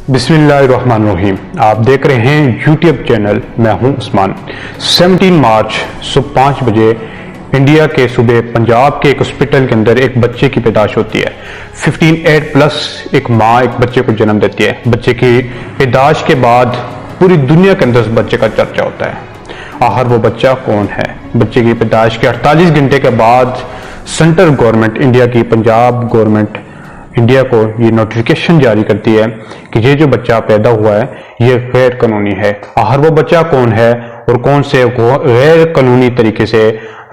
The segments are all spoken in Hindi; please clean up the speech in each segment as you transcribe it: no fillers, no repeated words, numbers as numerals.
बिस्मिल्लाहिर्रहमानिर्रहीम। आप देख रहे हैं यूट्यूब चैनल, मैं हूं उस्मान। 17 मार्च सुबह 5 बजे इंडिया के सूबे पंजाब के एक हॉस्पिटल के अंदर एक बच्चे की पैदाश होती है। 15 प्लस एक माँ एक बच्चे को जन्म देती है। बच्चे की पैदाश के बाद पूरी दुनिया के अंदर उस बच्चे का चर्चा होता है। आखिर वो बच्चा कौन है? बच्चे की पैदाश के 48 घंटे के बाद सेंट्रल गवर्नमेंट इंडिया की, पंजाब गवर्नमेंट इंडिया को ये नोटिफिकेशन जारी करती है कि ये जो बच्चा पैदा हुआ है ये गैर कानूनी है। आखिर वो बच्चा कौन है और कौन से गैर कानूनी तरीके से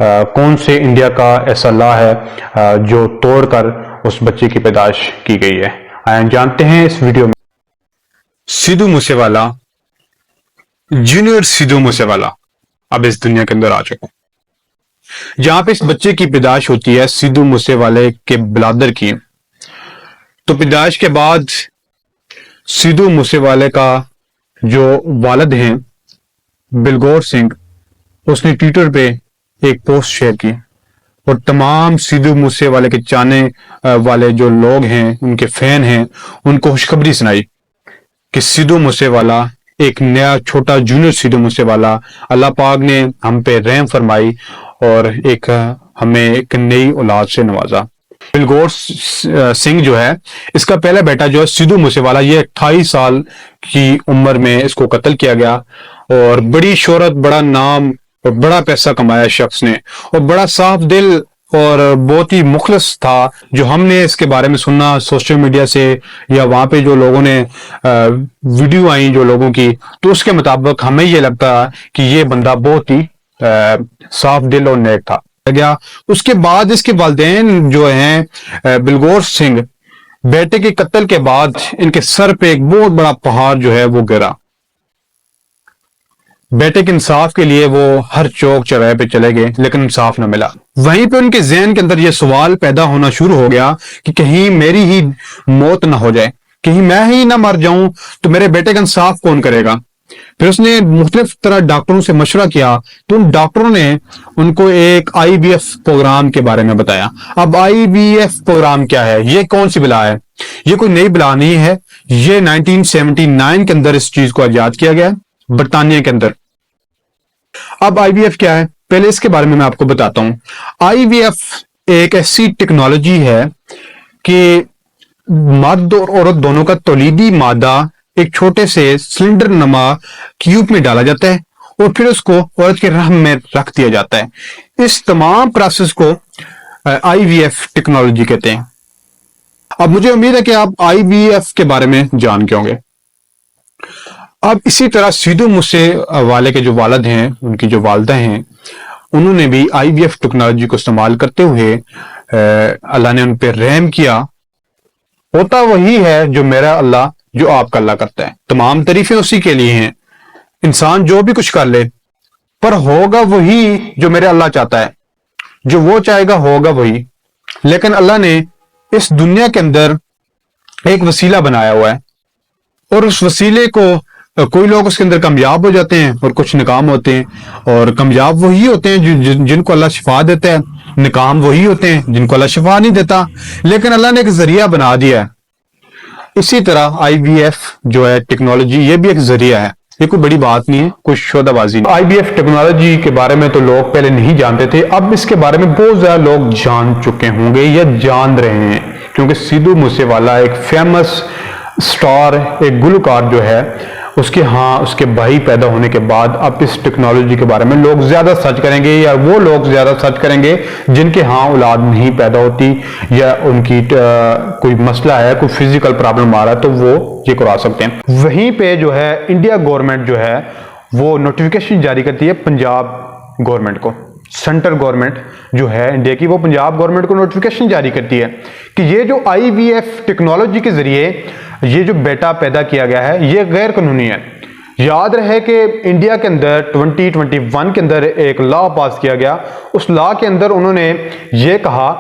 कौन से इंडिया का ऐसा लॉ है जो तोड़कर उस बच्चे की पैदाश की गई है, आइए जानते हैं इस वीडियो में। सिद्धू मूसेवाला, जूनियर सिद्धू मूसेवाला अब इस दुनिया के अंदर आ चुका है। जहां पे इस बच्चे की पैदाश होती है सिद्धू मूसेवाले के ब्लादर की, तो पैदाश के बाद सिद्धू मूसेवाले का जो वालिद हैं बिलगौर सिंह, उसने ट्विटर पे एक पोस्ट शेयर की और तमाम सिद्धू मूसेवाले के चाहने वाले जो लोग हैं, उनके फैन हैं, उनको खुशखबरी सुनाई कि सिद्धू मूसेवाला एक नया छोटा जूनियर सिद्धू मूसेवाला, अल्लाह पाक ने हम पे रहम फरमाई और हमें एक नई औलाद से नवाजा। बिलगौर सिंह जो है, इसका पहला बेटा जो है सिद्धू मूसेवाला, ये 28 साल की उम्र में इसको कत्ल किया गया और बड़ी शोहरत, बड़ा नाम और बड़ा पैसा कमाया शख्स ने और बड़ा साफ दिल और बहुत ही मुखलिस था। जो हमने इसके बारे में सुना सोशल मीडिया से या वहां पे जो लोगों ने वीडियो आई जो लोगों की, तो उसके मुताबिक हमें ये लगता कि ये बंदा बहुत ही साफ दिल और नेक था गया। उसके बाद इसके वालिदैन जो हैं बिलगौर सिंह, बेटे के कत्ल के बाद इनके सर पे एक बहुत बड़ा पहाड़ जो है वो गिरा। बेटे के इंसाफ के लिए वो हर चौक चौराहे पे चले गए लेकिन इंसाफ न मिला। वहीं पे उनके ज़हन के अंदर ये सवाल पैदा होना शुरू हो गया कि कहीं मेरी ही मौत ना हो जाए, कहीं मैं ही ना मर जाऊं तो मेरे बेटे का इंसाफ कौन करेगा। फिर उसने मुख्तलिफ तरह डॉक्टरों से मशवरा किया तो उन डॉक्टरों ने उनको एक IVF प्रोग्राम के बारे में बताया। अब IVF प्रोग्राम क्या है? ये कौन सी बिला है? ये कोई नई बिला नहीं है। ये 1979 के अंदर इस चीज को इजाद किया गया बरतानिया के अंदर। अब IVF क्या है, पहले इसके बारे में मैं आपको बताता हूं। IVF एक ऐसी टेक्नोलॉजी है कि मर्द और औरत दोनों का तौलीदी मादा एक छोटे से सिलेंडर नमा क्यूब में डाला जाता है और फिर उसको औरत के रहम में रख दिया जाता है। इस तमाम प्रोसेस को IVF टेक्नोलॉजी कहते हैं। अब मुझे उम्मीद है कि आप IVF के बारे में जान के होंगे। अब इसी तरह सिद्धू मूसेवाले के जो वालिद हैं, उनकी जो वालिदा हैं, उन्होंने भी IVF टेक्नोलॉजी को इस्तेमाल करते हुए अल्लाह ने उन पर रहम किया। होता वही है जो मेरा अल्लाह, जो आपका अल्लाह करता है। तमाम तारीफें उसी के लिए हैं। इंसान जो भी कुछ कर ले पर होगा वही जो मेरे अल्लाह चाहता है, जो वो चाहेगा होगा वही। लेकिन अल्लाह ने इस दुनिया के अंदर एक वसीला बनाया हुआ है और उस वसीले को कोई लोग उसके अंदर कामयाब हो जाते हैं और कुछ नाकाम होते हैं। और कामयाब वही होते हैं जिनको अल्लाह शिफा देता है, नाकाम वही होते हैं जिनको अल्लाह शिफा नहीं देता। लेकिन अल्लाह ने एक जरिया बना दिया है। इसी तरह IVF जो है टेक्नोलॉजी, ये भी एक जरिया है, ये कोई बड़ी बात नहीं है, कोई शोधाबाजी नहीं। IVF टेक्नोलॉजी के बारे में तो लोग पहले नहीं जानते थे, अब इसके बारे में बहुत ज्यादा लोग जान चुके होंगे या जान रहे हैं, क्योंकि सिद्धू मूसेवाला एक फेमस स्टार, एक गुलकार जो है, उसके भाई पैदा होने के बाद अब इस टेक्नोलॉजी के बारे में लोग ज्यादा सर्च करेंगे या वो लोग ज्यादा सर्च करेंगे जिनके यहाँ औलाद नहीं पैदा होती या उनकी कोई मसला है, कोई फिजिकल प्रॉब्लम आ रहा है, तो वो ये करा सकते हैं। वहीं पे जो है इंडिया गवर्नमेंट जो है वो नोटिफिकेशन जारी करती है पंजाब गवर्नमेंट को। सेंट्रल गवर्नमेंट जो है इंडिया की, वो पंजाब गवर्नमेंट को नोटिफिकेशन जारी करती है कि ये जो IVF टेक्नोलॉजी के जरिए ये जो बेटा पैदा किया गया है ये गैर कानूनी है। याद रहे कि इंडिया के अंदर 2021 के अंदर एक लॉ पास किया गया। उस लॉ के अंदर उन्होंने ये कहा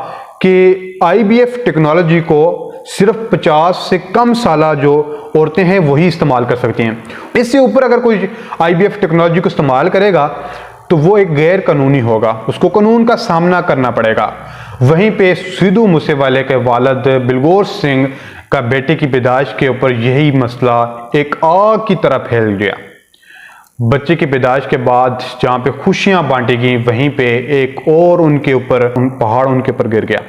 कि IVF टेक्नोलॉजी को सिर्फ 50 से कम साला जो औरतें हैं वही इस्तेमाल कर सकती हैं। इससे ऊपर अगर कोई IVF टेक्नोलॉजी को इस्तेमाल करेगा तो वो एक गैर कानूनी होगा, उसको कानून का सामना करना पड़ेगा। वहीं पे सिद्धू मूसेवाले के वालिद बिलगौर सिंह का बेटे की पैदाइश के ऊपर यही मसला एक आग की तरह फैल गया। बच्चे की पैदाइश के बाद जहाँ पे खुशियाँ बांटी गई, वहीं पे एक और उनके ऊपर पहाड़ उनके ऊपर गिर गया।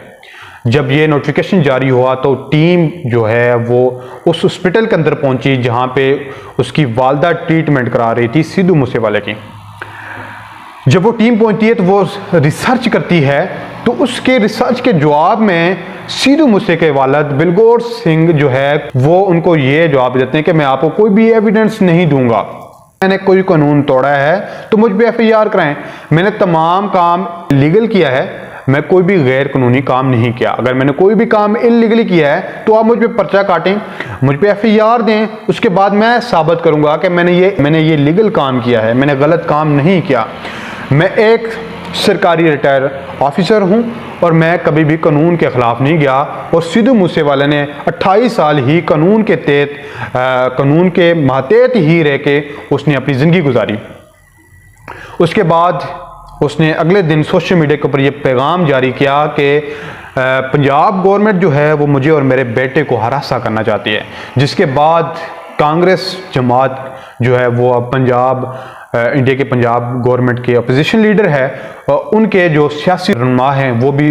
जब ये नोटिफिकेशन जारी हुआ तो टीम जो है वो उस हॉस्पिटल के अंदर पहुंची जहाँ पे उसकी वालदा ट्रीटमेंट करा रही थी सिद्धू मूसेवाले की। जब वो टीम पहुंचती है तो वो रिसर्च करती है, तो उसके रिसर्च के जवाब में सिद्धू मूसे के वालिद बलगौर सिंह जो है वो उनको ये जवाब देते हैं कि मैं आपको कोई भी एविडेंस नहीं दूंगा, मैंने कोई कानून तोड़ा है तो मुझ पे FIR कराएं, मैंने तमाम काम लीगल किया है, मैं कोई भी गैर कानूनी काम नहीं किया। अगर मैंने कोई भी काम इलीगली किया है तो आप मुझ पे पर्चा काटें, मुझ पे FIR दें, उसके बाद मैं साबित करूंगा कि मैंने ये लीगल काम किया है, मैंने गलत काम नहीं किया। मैं एक सरकारी रिटायर ऑफिसर हूं और मैं कभी भी कानून के खिलाफ नहीं गया। और सिद्धू मूसेवाले ने 28 साल ही कानून के तहत कानून के मातहत ही रह के उसने अपनी ज़िंदगी गुजारी। उसके बाद उसने अगले दिन सोशल मीडिया के ऊपर ये पैगाम जारी किया कि पंजाब गवर्नमेंट जो है वो मुझे और मेरे बेटे को हरासा करना चाहती है, जिसके बाद कांग्रेस जमात जो है वो अब इंडिया के पंजाब गवर्नमेंट के अपोजिशन लीडर है, उनके जो सियासी रहनुमा हैं वो भी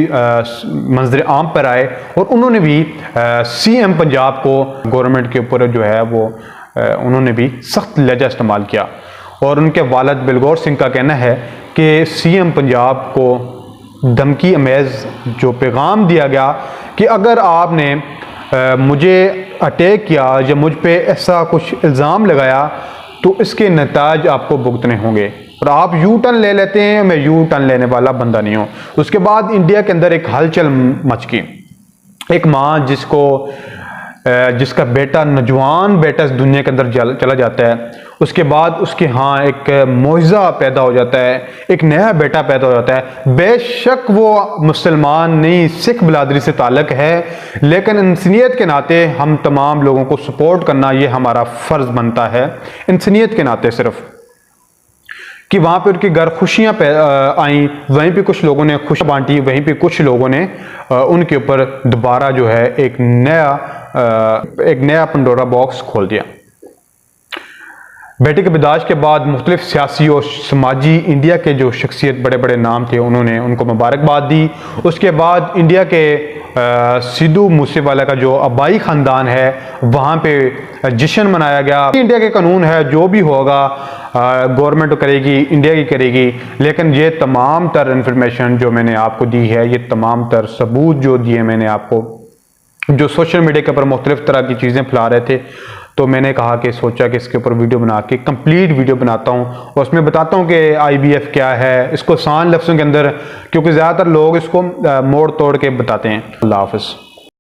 मंजर आम पर आए और उन्होंने भी CM पंजाब को गवर्नमेंट के ऊपर जो है वो उन्होंने भी सख्त लहजा इस्तेमाल किया। और उनके वालिद बलगौर सिंह का कहना है कि CM पंजाब को धमकी अमेज जो पैगाम दिया गया कि अगर आपने मुझे अटैक किया या मुझ पे ऐसा कुछ इल्ज़ाम लगाया तो इसके नताज आपको भुगतने होंगे और आप यू टर्न ले लेते हैं, मैं यू टर्न लेने वाला बंदा नहीं हूँ। उसके बाद इंडिया के अंदर एक हलचल मच गई। एक माँ जिसका बेटा नौजवान बेटा इस दुनिया के अंदर चला जाता है, उसके बाद उसके यहाँ एक मुआवजा पैदा हो जाता है, एक नया बेटा पैदा हो जाता है। बेशक वो मुसलमान नहीं, सिख बिरादरी से ताल्लुक़ है, लेकिन इंसानियत के नाते हम तमाम लोगों को सपोर्ट करना ये हमारा फ़र्ज़ बनता है। इंसानियत के नाते सिर्फ कि वहाँ पे उनके घर खुशियाँ आई, वहीं पे कुछ लोगों ने खुशियाँ बांटी, वहीं पे कुछ लोगों ने उनके ऊपर दोबारा जो है एक नया पंडोरा बॉक्स खोल दिया। बेटे के पैदाइश के बाद मुख्तलिफ सियासी और समाजी इंडिया के जो शख्सियत बड़े बड़े नाम थे उन्होंने उनको मुबारकबाद दी। उसके बाद इंडिया के सिद्धू मूसेवाला का जो आबाई ख़ानदान है वहाँ पे जश्न मनाया गया। इंडिया के कानून है, जो भी होगा गवर्नमेंट करेगी, इंडिया की करेगी, लेकिन ये तमाम तर इंफॉर्मेशन जो मैंने आपको दी है, ये तमाम तर सबूत जो दिए मैंने आपको, जो सोशल मीडिया के ऊपर मुख्तलिफ तरह की चीज़ें फैला रहे थे, तो मैंने कहा कि सोचा कि इसके ऊपर वीडियो बना के कंप्लीट वीडियो बनाता हूँ और उसमें बताता हूँ कि IVF क्या है, इसको आसान लफ्ज़ों के अंदर, क्योंकि ज़्यादातर लोग इसको मोड़ तोड़ के बताते हैं। अल्लाह हाफ़िज़।